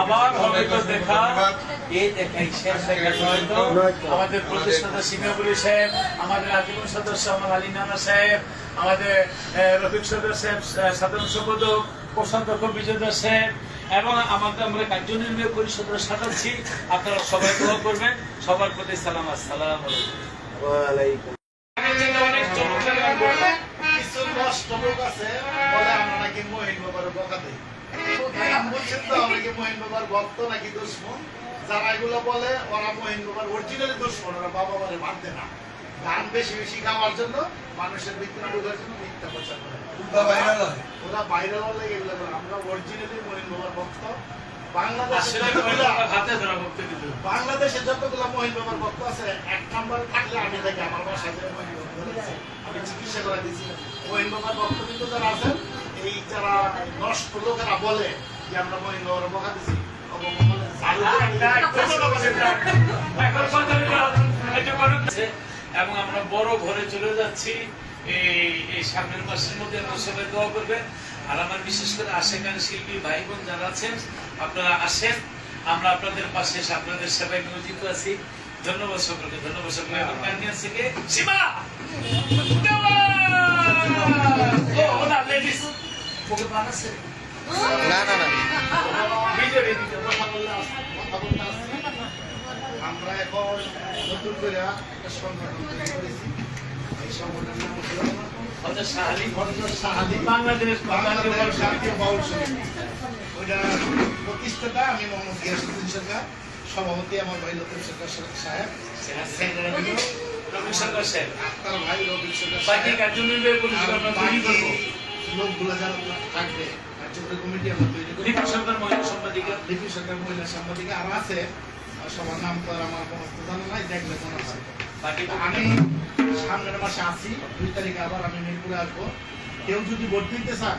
আবার হবে তো দেখা এই দেখাই শেষ আমাদের প্রতিষ্ঠাতা সিংহপুরী সাহেব, আমাদের আজীবন সদস্য আমার আলী নানা সাহেব, আমাদের রফিক সদর সাহেব, সাধারণ সম্পাদক প্রশান্তক বিজেন্দ্র সাহেব এবং আমাদের আমরা কার্যনির্বাহী পরিষদের সাজাচ্ছি। আপনারা সবাই দোয়া করবেন। সবার প্রতি সালাম, আসসালামু আলাইকুম। অনেক চমৎকার কিছু নষ্ট লোক আছে বলে আমরা নাকি মহিন বাবার বকা দিই। বলছেন তো অনেকে মহিন বাবার ভক্ত নাকি দুশ্মন। যারা এগুলো বলে ওরা মহিন বাবার অরিজিনালি দুশ্মন, ওরা বাবা বারে মানতে না। গান বেশি বেশি গাওয়ার জন্য, মানুষের ভিতরে ঢোকার জন্য মিথ্যা প্রচার করে। ওরা ভাইরাল হলে এগুলো করে। আমরা অরিজিনালি মহিন বাবার ভক্ত। বাংলাদেশে যতগুলো মহিন বাবার ভক্ত আছে, এক নাম্বার থাকলে আমি থাকি। আমার বাসায় মহিন বাবা আমি চিকিৎসা করে দিচ্ছি। মহিন বাবার ভক্ত কিন্তু যারা আছেন, এই যারা নষ্ট লোকেরা বলে যে আমরা মহিন বাবার বকা দিচ্ছি, এবং আমরা বড় ঘরে চলে যাচ্ছি। এই সামনের মাসের মধ্যে আমরা সবাই দোয়া করবেন। আর আমার বিশেষ করে আশেখান শিল্পী ভাই বোন যারা আছেন, আপনারা আসেন, আমরা আপনাদের পাশে এসে আপনাদের সেবায় নিয়োজিত আছি। ধন্যবাদ সকলকে, ধন্যবাদ সকলকে। এখন গান নিয়ে আসছে কে? সীমা আমরা এখন নতুন করে একটা সংগঠন তৈরি করেছি। এই সংগঠনের নাম বাংলাদেশ বাউল সমিতি। ওইটা প্রতিষ্ঠাতা আমি মোহাম্মদ গিয়াসউদ্দিন সরকার, সভাপতি আমার ভাই লতিফ সরকার সাহেব, রফিক সরকার সাহেব, আপনার ভাই রফিক সরকার লোকগুলো যারা থাকবে কমিটি আমরা তৈরি করি। লিপি সরকার মহিলা সাংবাদিকা, লিপি সরকার মহিলা সাংবাদিকা আর আছে, সবার নাম তো আমার জানা নাই, দেখলে জানা হয়। আমি সামনের মাসে আছি, 2 তারিখে আবার আমি মিরপুরে আসবো। কেউ যদি ভোট দিতে চান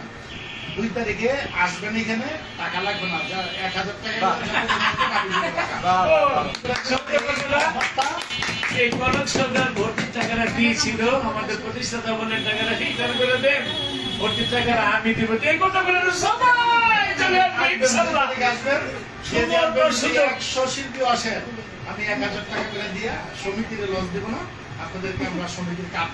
2 তারিখে আসবেন, এখানে টাকা লাগবে না, 1000 টাকা। এই কনক সরকার ভর্তির টাকাটা দিয়েছিল, আমাদের প্রতিষ্ঠাতা বলেন টাকাটা রিটার্ন করে দেন, ভর্তির টাকাটা আমি দিব। এই কথা বলে সবাই চলে আসবে ইনশাআল্লাহ। আসবেন, 100 শিল্পী আসেন, আমি 1000 টাকা করে দিয়া সমিতির লস দেব না, আপনাদেরকে আমরা সমিতির কাজ